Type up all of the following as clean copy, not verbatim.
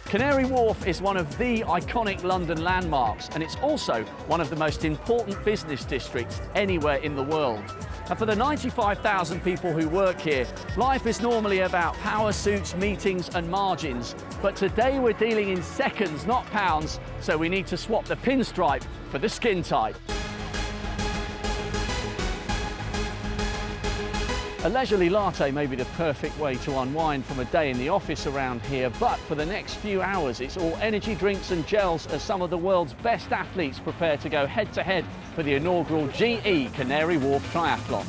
Canary Wharf is one of the iconic London landmarks, and it's also one of the most important business districts anywhere in the world. And for the 95,000 people who work here, life is normally about power suits, meetings and margins. But today we're dealing in seconds, not pounds, so we need to swap the pinstripe for the skin tight. A leisurely latte may be the perfect way to unwind from a day in the office around here, but for the next few hours it's all energy drinks and gels as some of the world's best athletes prepare to go head-to-head for the inaugural GE Canary Wharf Triathlon.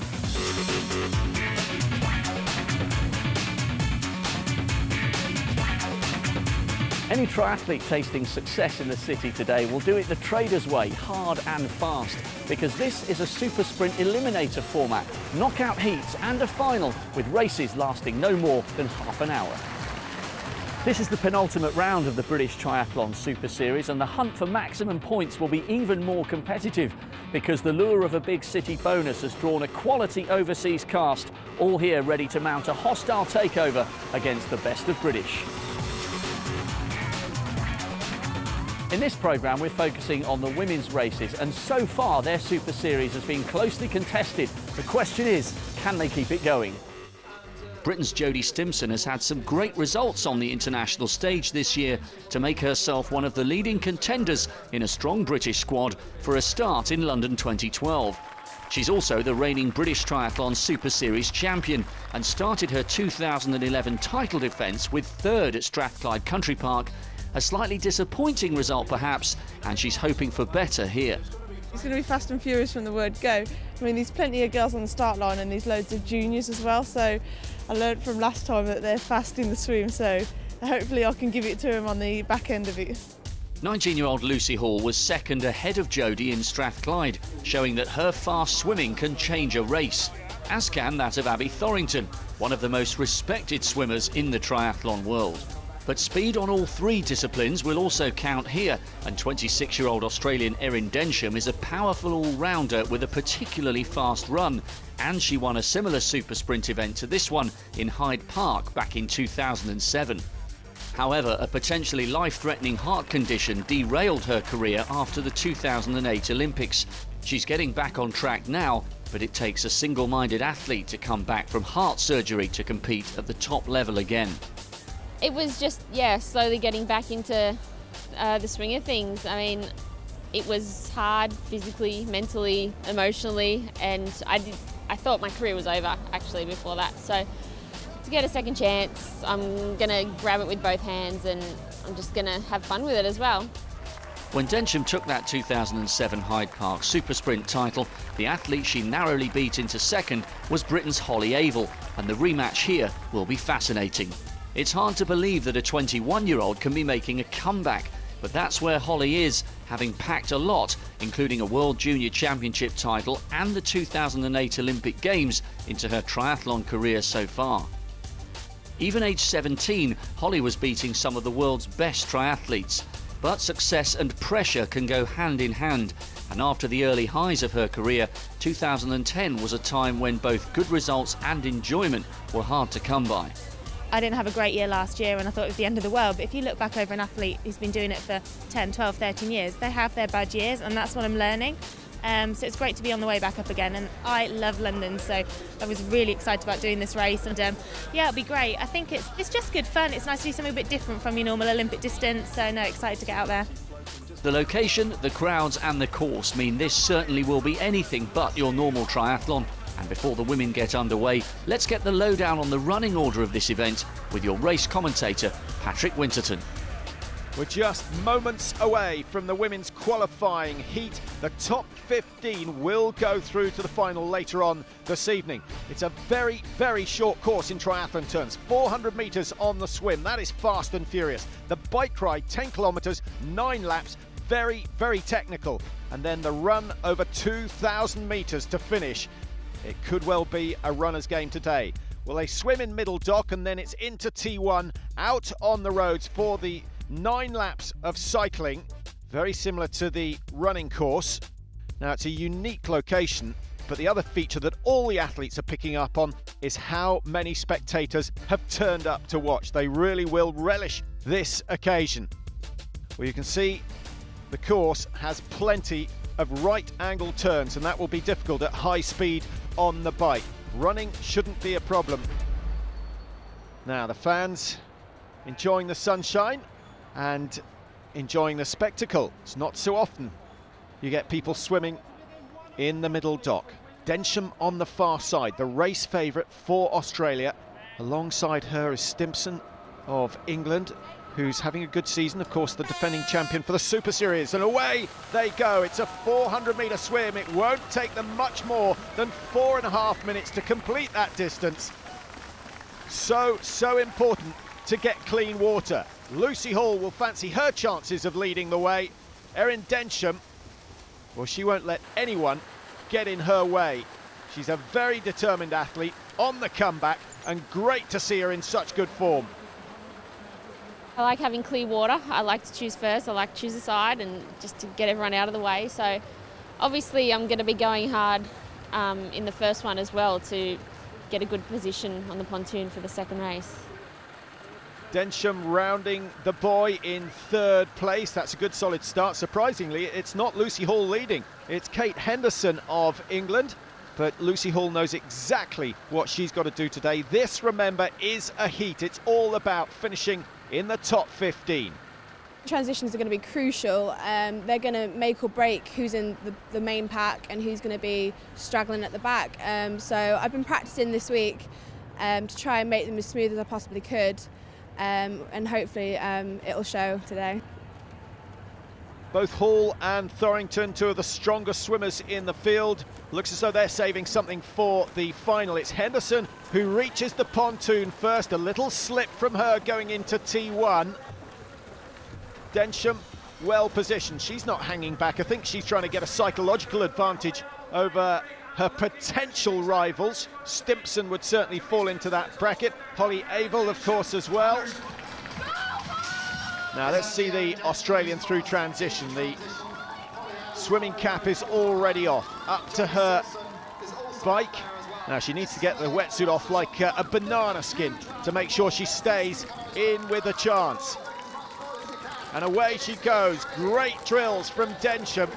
Any triathlete tasting success in the city today will do it the traders' way, hard and fast, because this is a super sprint eliminator format, knockout heats and a final with races lasting no more than half an hour. This is the penultimate round of the British Triathlon Super Series, and the hunt for maximum points will be even more competitive because the lure of a big city bonus has drawn a quality overseas cast, all here ready to mount a hostile takeover against the best of British. In this programme, we're focusing on the women's races, and so far their Super Series has been closely contested. The question is, can they keep it going? Britain's Jodie Stimson has had some great results on the international stage this year to make herself one of the leading contenders in a strong British squad for a start in London 2012. She's also the reigning British Triathlon Super Series champion and started her 2011 title defence with third at Strathclyde Country Park. A slightly disappointing result perhaps, and she's hoping for better here. It's going to be fast and furious from the word go. I mean, there's plenty of girls on the start line and there's loads of juniors as well, so I learned from last time that they're fast in the swim, so hopefully I can give it to them on the back end of it. 19-year-old Lucy Hall was second ahead of Jodie in Strathclyde, showing that her fast swimming can change a race, as can that of Abby Thorrington, one of the most respected swimmers in the triathlon world. But speed on all three disciplines will also count here, and 26-year-old Australian Erin Densham is a powerful all-rounder with a particularly fast run, and she won a similar super sprint event to this one in Hyde Park back in 2007. However, a potentially life-threatening heart condition derailed her career after the 2008 Olympics. She's getting back on track now, but it takes a single-minded athlete to come back from heart surgery to compete at the top level again. It was just, slowly getting back into the swing of things. I mean, it was hard physically, mentally, emotionally, and I thought my career was over actually before that. So to get a second chance, I'm going to grab it with both hands and I'm just going to have fun with it as well. When Densham took that 2007 Hyde Park Super Sprint title, the athlete she narrowly beat into second was Britain's Holly Avell, and the rematch here will be fascinating. It's hard to believe that a 21-year-old can be making a comeback, but that's where Holly is, having packed a lot, including a World Junior Championship title and the 2008 Olympic Games, into her triathlon career so far. Even aged 17, Holly was beating some of the world's best triathletes. But success and pressure can go hand in hand, and after the early highs of her career, 2010 was a time when both good results and enjoyment were hard to come by. I didn't have a great year last year and I thought it was the end of the world, but if you look back over an athlete who's been doing it for 10, 12, 13 years, they have their bad years, and that's what I'm learning. So it's great to be on the way back up again, and I love London, so I was really excited about doing this race, and it'll be great. I think it's just good fun. It's nice to do something a bit different from your normal Olympic distance, so no, excited to get out there. The location, the crowds and the course mean this certainly will be anything but your normal triathlon. And before the women get underway, let's get the lowdown on the running order of this event with your race commentator, Patrick Winterton. We're just moments away from the women's qualifying heat. The top 15 will go through to the final later on this evening. It's a very, very short course in triathlon terms. 400 metres on the swim. That is fast and furious. The bike ride, 10 kilometres, 9 laps. Very, very technical. And then the run over 2,000 metres to finish. It could well be a runner's game today. Well, they swim in middle dock and then it's into T1, out on the roads for the 9 laps of cycling, very similar to the running course. Now, it's a unique location, but the other feature that all the athletes are picking up on is how many spectators have turned up to watch. They really will relish this occasion. Well, you can see the course has plenty of right angle turns, and that will be difficult at high speed on the bike. Running shouldn't be a problem. Now the fans enjoying the sunshine and enjoying the spectacle. It's not so often you get people swimming in the middle dock. Densham on the far side, the race favourite for Australia. Alongside her is Stimpson of England, who's having a good season, of course the defending champion for the Super Series, and away they go. It's a 400-metre swim. It won't take them much more than 4.5 minutes to complete that distance. So important to get clean water. Lucy Hall will fancy her chances of leading the way. Erin Densham, well, she won't let anyone get in her way. She's a very determined athlete on the comeback, and great to see her in such good form. I like having clear water. I like to choose first. I like to choose a side and just to get everyone out of the way. So obviously I'm going to be going hard in the first one as well to get a good position on the pontoon for the second race. Densham rounding the buoy in third place. That's a good solid start. Surprisingly, it's not Lucy Hall leading. It's Kate Henderson of England. But Lucy Hall knows exactly what she's got to do today. This, remember, is a heat. It's all about finishing in the top 15. Transitions are going to be crucial. They're going to make or break who's in the main pack and who's going to be straggling at the back. So I've been practicing this week to try and make them as smooth as I possibly could, and hopefully it'll show today. Both Hall and Thorrington, two of the strongest swimmers in the field. Looks as though they're saving something for the final. It's Henderson who reaches the pontoon first. A little slip from her going into T1. Densham well positioned. She's not hanging back. I think she's trying to get a psychological advantage over her potential rivals. Stimpson would certainly fall into that bracket. Holly Avell, of course, as well. Now let's see the Australian through transition. The swimming cap is already off. Up to her bike. Now she needs to get the wetsuit off like a banana skin to make sure she stays in with a chance. And away she goes. Great drills from Densham.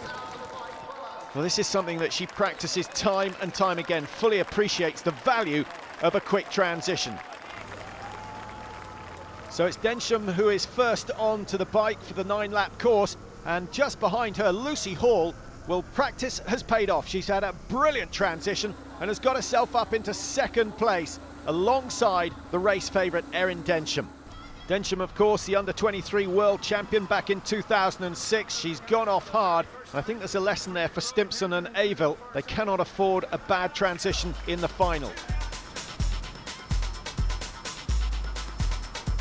Well, this is something that she practices time and time again, fully appreciates the value of a quick transition. So it's Densham who is first on to the bike for the 9-lap course, and just behind her, Lucy Hall. Well, practice has paid off. She's had a brilliant transition and has got herself up into second place alongside the race favourite Erin Densham. Densham, of course, the under-23 world champion back in 2006. She's gone off hard. I think there's a lesson there for Stimpson and Avell. They cannot afford a bad transition in the final.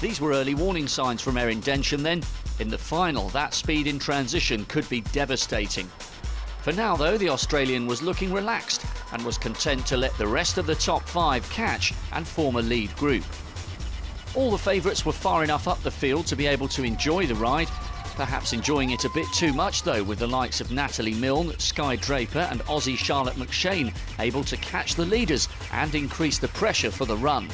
These were early warning signs from Erin Densham then. In the final, that speed in transition could be devastating. For now, though, the Australian was looking relaxed and was content to let the rest of the top 5 catch and form a lead group. All the favourites were far enough up the field to be able to enjoy the ride, perhaps enjoying it a bit too much, though, with the likes of Natalie Milne, Skye Draper and Aussie Charlotte McShane able to catch the leaders and increase the pressure for the run.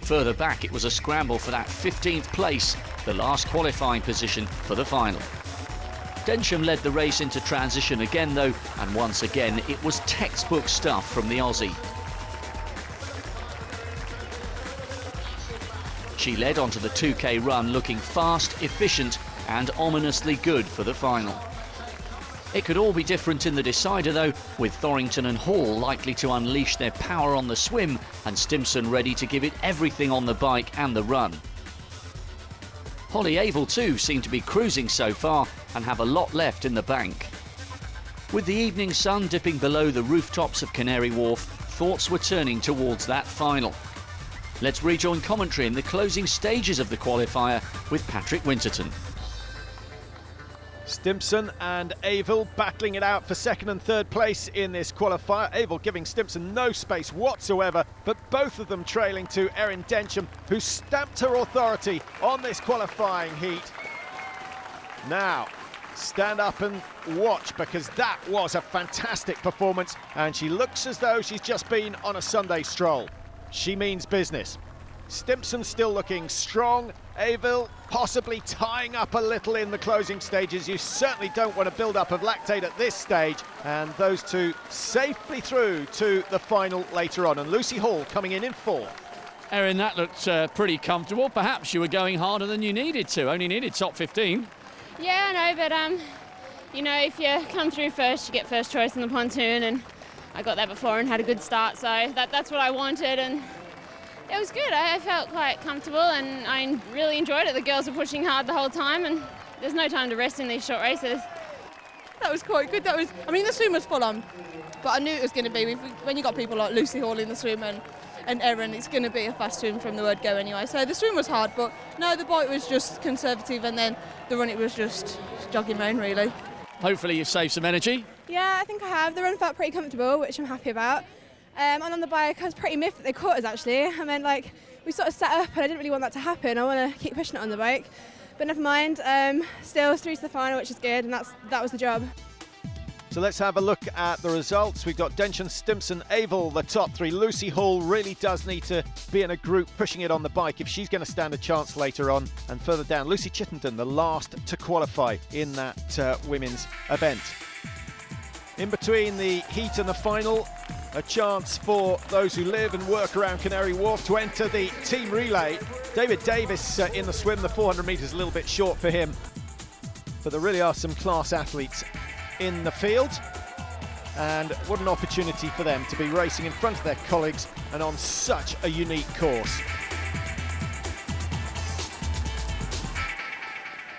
Further back, it was a scramble for that 15th place, the last qualifying position for the final. Densham led the race into transition again, though, and once again it was textbook stuff from the Aussie. She led onto the 2K run looking fast, efficient and ominously good for the final. It could all be different in the decider, though, with Thorrington and Hall likely to unleash their power on the swim and Stimpson ready to give it everything on the bike and the run. Holly Avell too seemed to be cruising so far and have a lot left in the bank. With the evening sun dipping below the rooftops of Canary Wharf, thoughts were turning towards that final. Let's rejoin commentary in the closing stages of the qualifier with Patrick Winterton. Stimpson and Avell battling it out for second and third place in this qualifier. Avell giving Stimpson no space whatsoever, but both of them trailing to Erin Densham, who stamped her authority on this qualifying heat. Now, stand up and watch, because that was a fantastic performance, and she looks as though she's just been on a Sunday stroll. She means business. Stimpson still looking strong. Avil possibly tying up a little in the closing stages. You certainly don't want to build up of lactate at this stage. And those two safely through to the final later on. And Lucy Hall coming in 4th. Erin, that looked pretty comfortable. Perhaps you were going harder than you needed to. Only needed top 15. Yeah, I know, but you know, if you come through first, you get first choice in the pontoon, and I got that before and had a good start, so that's what I wanted, and it was good. I felt quite comfortable and I really enjoyed it. The girls were pushing hard the whole time, and there's no time to rest in these short races. That was quite good. I mean, the swim was full on, but I knew it was going to be. When you got people like Lucy Hall in the swim and Erin, it's going to be a fast swim from the word go anyway. So the swim was hard, but no, the bike was just conservative, and then the run, it was just jogging round, really. Hopefully you've saved some energy. Yeah, I think I have. The run felt pretty comfortable, which I'm happy about. And on the bike, I was pretty miffed that they caught us, actually. I mean, like, we sort of sat up and I didn't really want that to happen. I want to keep pushing it on the bike. But never mind, still through to the final, which is good, and that was the job. So let's have a look at the results. We've got Densham, Stimpson, Avil, the top 3. Lucy Hall really does need to be in a group pushing it on the bike if she's going to stand a chance later on. And further down, Lucy Chittenden, the last to qualify in that women's event. In between the heat and the final, a chance for those who live and work around Canary Wharf to enter the team relay. David Davis in the swim, the 400 metres a little bit short for him. But there really are some class athletes in the field, and what an opportunity for them to be racing in front of their colleagues and on such a unique course.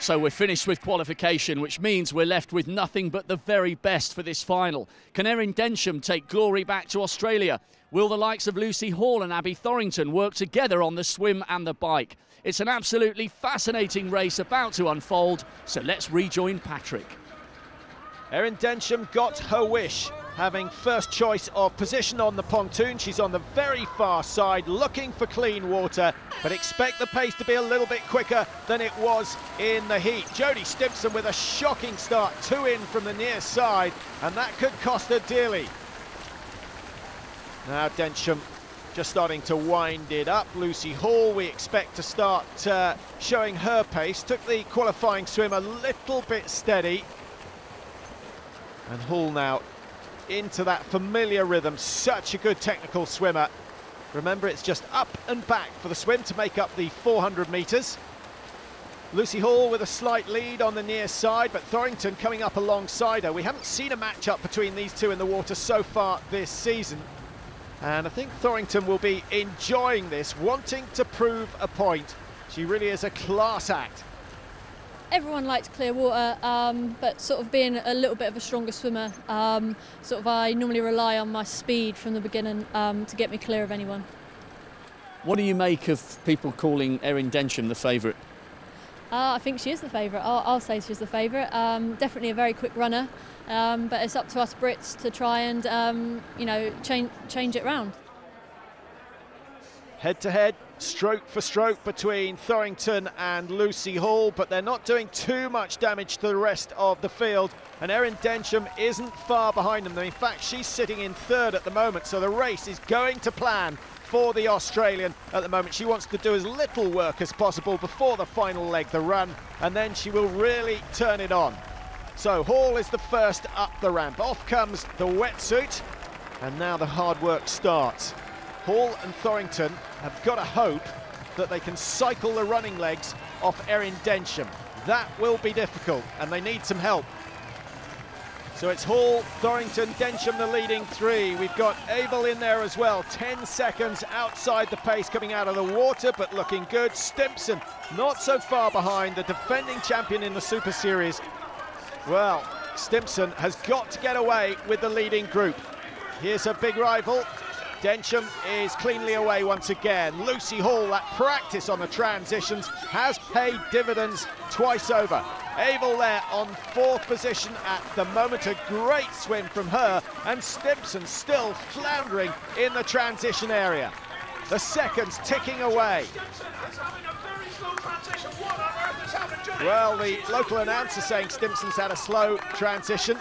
So we're finished with qualification, which means we're left with nothing but the very best for this final. Can Erin Densham take glory back to Australia? Will the likes of Lucy Hall and Abby Thorington work together on the swim and the bike? It's an absolutely fascinating race about to unfold, so let's rejoin Patrick. Erin Densham got her wish, having first choice of position on the pontoon. She's on the very far side, looking for clean water, but expect the pace to be a little bit quicker than it was in the heat. Jodie Stimpson with a shocking start, 2 in from the near side, and that could cost her dearly. Now Densham just starting to wind it up. Lucy Hall, we expect to start showing her pace. Took the qualifying swim a little bit steady. And Hall now into that familiar rhythm. Such a good technical swimmer. Remember, it's just up and back for the swim to make up the 400 metres. Lucy Hall with a slight lead on the near side, but Thorington coming up alongside her. We haven't seen a match-up between these two in the water so far this season. And I think Thorington will be enjoying this, wanting to prove a point. She really is a class act. Everyone likes clear water, but sort of being a little bit of a stronger swimmer, I normally rely on my speed from the beginning to get me clear of anyone. What do you make of people calling Erin Densham the favourite? I think she is the favourite. I'll say she's the favourite. Definitely a very quick runner, but it's up to us Brits to try and change it round. Head-to-head, stroke for stroke between Thorington and Lucy Hall, but they're not doing too much damage to the rest of the field, and Erin Densham isn't far behind them. In fact, she's sitting in 3rd at the moment, so the race is going to plan for the Australian at the moment. She wants to do as little work as possible before the final leg, the run, and then she will really turn it on. So Hall is the first up the ramp. Off comes the wetsuit, and now the hard work starts. Hall and Thorington have got to hope that they can cycle the running legs off Erin Densham. That will be difficult, and they need some help. So it's Hall, Thorington, Densham the leading 3. We've got Avil in there as well, 10 seconds outside the pace coming out of the water, but looking good. Stimpson not so far behind, the defending champion in the Super Series. Well, Stimpson has got to get away with the leading group. Here's her big rival. Densham is cleanly away once again. Lucy Hall, that practice on the transitions has paid dividends twice over. Avil there on 4th position at the moment. A great swim from her, and Stimpson still floundering in the transition area. The seconds ticking away. Well, the local announcer saying Stimpson's had a slow transition.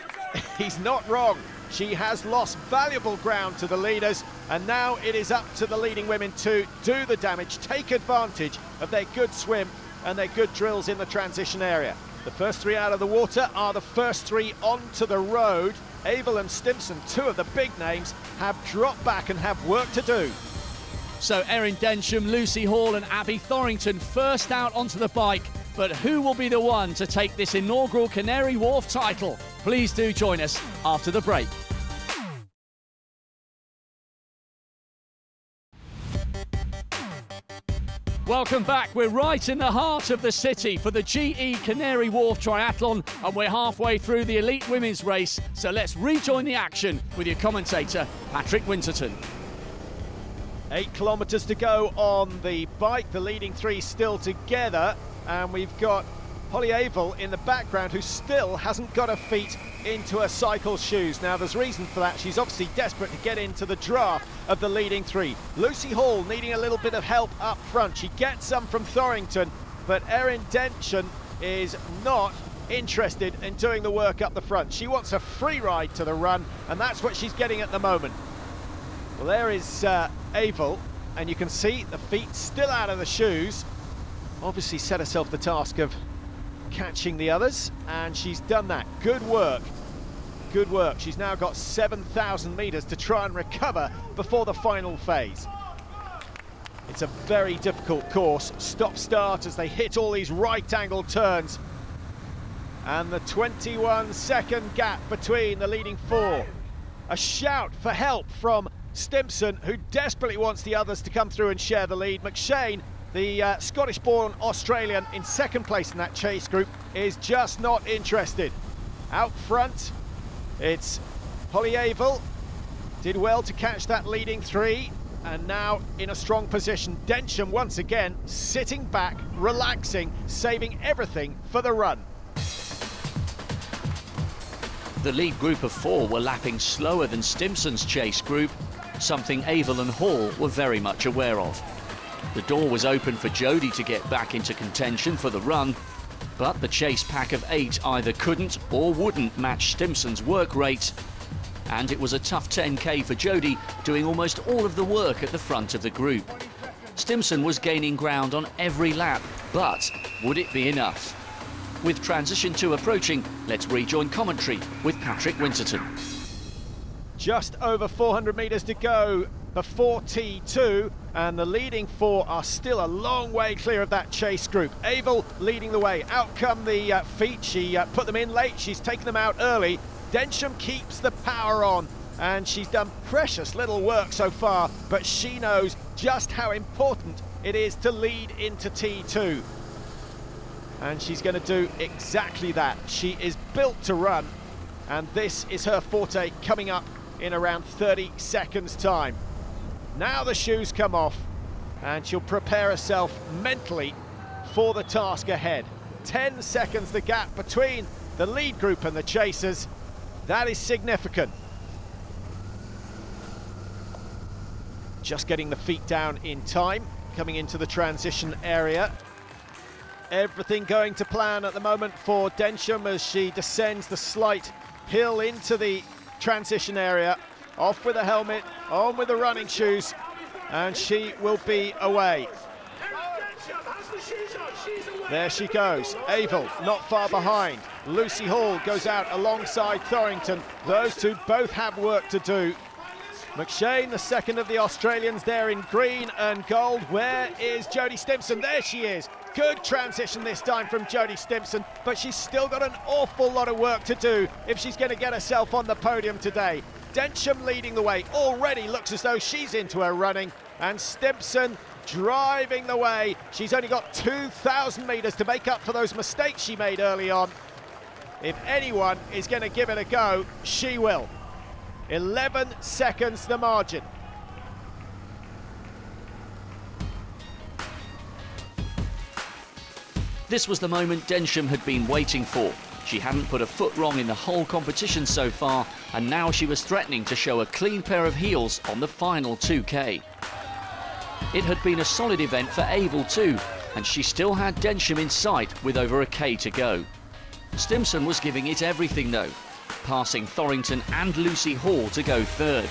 He's not wrong. She has lost valuable ground to the leaders, and now it is up to the leading women to do the damage, take advantage of their good swim and their good drills in the transition area. The first three out of the water are the first three onto the road. Abel and Stimson, two of the big names, have dropped back and have work to do. So Erin Densham, Lucy Hall and Abby Thorington first out onto the bike. But who will be the one to take this inaugural Canary Wharf title? Please do join us after the break. Welcome back. We're right in the heart of the city for the GE Canary Wharf Triathlon, and we're halfway through the elite women's race. So let's rejoin the action with your commentator, Patrick Winterton. 8 kilometres to go on the bike, the leading three still together, and we've got Holly Avell in the background, who still hasn't got her feet into her cycle shoes. Now there's reason for that. She's obviously desperate to get into the draft of the leading three. Lucy Hall needing a little bit of help up front. She gets some from Thorington, but Erin Densham is not interested in doing the work up the front. She wants a free ride to the run, and that's what she's getting at the moment. Well, there is Avell, and you can see the feet still out of the shoes. Obviously set herself the task of catching the others, and she's done that. Good work. Good work. She's now got 7,000 metres to try and recover before the final phase. It's a very difficult course. Stop-start as they hit all these right-angle turns. And the 21-second gap between the leading four. A shout for help from Stimson, who desperately wants the others to come through and share the lead. McShane, the Scottish-born Australian in second place in that chase group, is just not interested. Out front, it's Holly Avell. Did well to catch that leading three, and now in a strong position. Densham once again sitting back, relaxing, saving everything for the run. The lead group of four were lapping slower than Stimson's chase group, something Avell and Hall were very much aware of. The door was open for Jodie to get back into contention for the run, but the chase pack of 8 either couldn't or wouldn't match Stimson's work rate, and it was a tough 10k for Jodie, doing almost all of the work at the front of the group. Stimson was gaining ground on every lap, but would it be enough? With transition 2 approaching, let's rejoin commentary with Patrick Winterton. Just over 400 metres to go before T2, and the leading four are still a long way clear of that chase group. Avell leading the way. Out come the feet. She put them in late. She's taken them out early. Densham keeps the power on, and she's done precious little work so far, but she knows just how important it is to lead into T2. And she's going to do exactly that. She is built to run, and this is her forte coming up in around 30 seconds time. Now the shoes come off, and she'll prepare herself mentally for the task ahead. 10 seconds the gap between the lead group and the chasers. That is significant. Just getting the feet down in time, coming into the transition area. Everything going to plan at the moment for Densham as she descends the slight hill into the transition area. Off with the helmet, on with the running shoes, and she will be away. There she goes. Avell not far behind. Lucy Hall goes out alongside Thorington. Those two both have work to do. McShane, the second of the Australians, there in green and gold. Where is Jodie Stimson? There she is. Good transition this time from Jodie Stimson, but she's still got an awful lot of work to do if she's going to get herself on the podium today. Densham leading the way. Already looks as though she's into her running, and Stimson driving the way. She's only got 2,000 metres to make up for those mistakes she made early on. If anyone is going to give it a go, she will. 11 seconds the margin. This was the moment Densham had been waiting for. She hadn't put a foot wrong in the whole competition so far, and now she was threatening to show a clean pair of heels on the final 2k. It had been a solid event for Avell too, and she still had Densham in sight with over a k to go. Stimson was giving it everything though. passing Thorington and Lucy Hall to go third.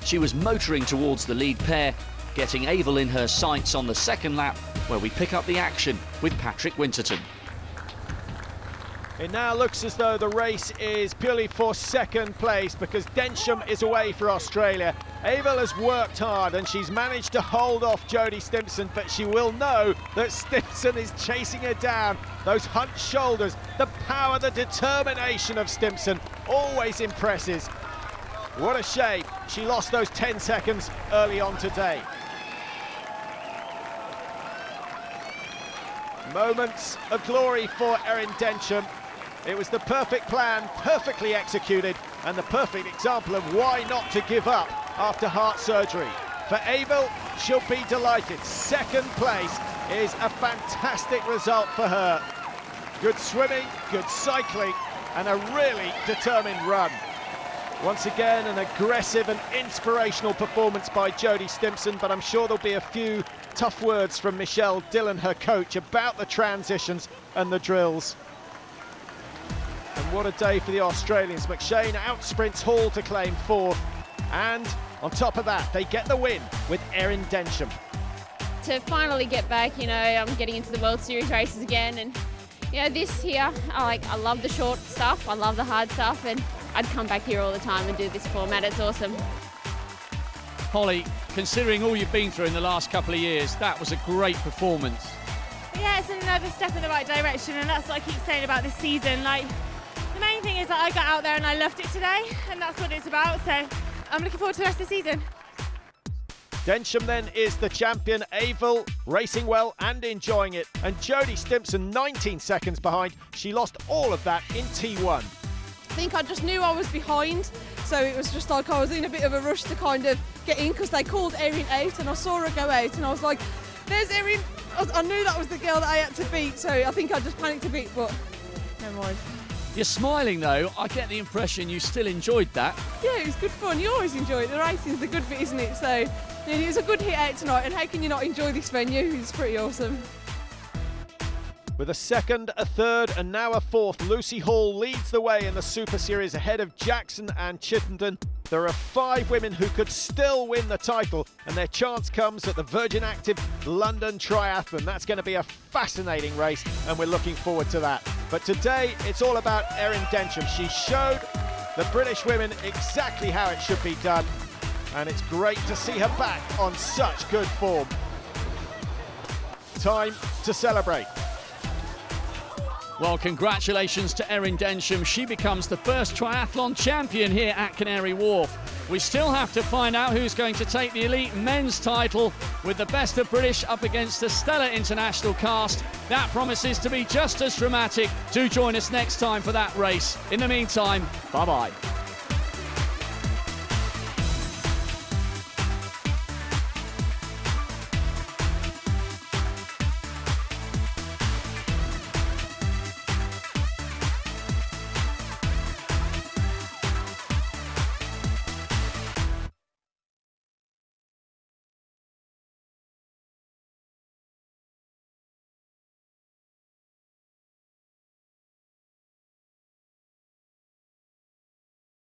She was motoring towards the lead pair, getting Avel in her sights on the second lap, where we pick up the action with Patrick Winterton. It now looks as though the race is purely for second place because Densham is away for Australia. Avel has worked hard and she's managed to hold off Jodie Stimpson, but she will know that Stimpson is chasing her down. Those hunched shoulders, the power, the determination of Stimpson always impresses. What a shame she lost those 10 seconds early on today. Moments of glory for Erin Densham. It was the perfect plan, perfectly executed, and the perfect example of why not to give up after heart surgery. For Avel, she'll be delighted. Second place is a fantastic result for her. Good swimming, good cycling, and a really determined run. Once again, an aggressive and inspirational performance by Jodie Stimpson, but I'm sure there'll be a few tough words from Michelle Dillon, her coach, about the transitions and the drills. And what a day for the Australians. McShane outsprints Hall to claim 4th, and on top of that, they get the win with Erin Densham. To finally get back, you know, I'm getting into the World Series races again, and you know, this here, I love the short stuff, I love the hard stuff, and I'd come back here all the time and do this format. It's awesome. Holly, considering all you've been through in the last couple of years, that was a great performance. Yeah, it's another step in the right direction, and that's what I keep saying about this season. Like, the main thing is that I got out there and I loved it today, and that's what it's about, so I'm looking forward to the rest of the season. Densham then is the champion. Avel racing well and enjoying it, and Jodie Stimpson 19 seconds behind. She lost all of that in T1. I think I just knew I was behind, so it was just like I was in a bit of a rush to kind of get in because they called Erin out and I saw her go out and I was like, there's Erin. I knew that was the girl that I had to beat, so I think I just panicked a bit, but never mind. You're smiling though, I get the impression you still enjoyed that. Yeah, it was good fun, you always enjoy it, the racing's the good bit, isn't it? So it was a good hit out tonight, and how can you not enjoy this venue? It's pretty awesome. With a second, a third and now a fourth, Lucy Hall leads the way in the Super Series ahead of Jackson and Chittenden. There are 5 women who could still win the title, and their chance comes at the Virgin Active London Triathlon. That's going to be a fascinating race, and we're looking forward to that. But today, it's all about Erin Densham. She showed the British women exactly how it should be done, and it's great to see her back on such good form. Time to celebrate. Well, congratulations to Erin Densham. She becomes the first triathlon champion here at Canary Wharf. We still have to find out who's going to take the elite men's title with the best of British up against the stellar international cast. That promises to be just as dramatic. Do join us next time for that race. In the meantime, bye-bye.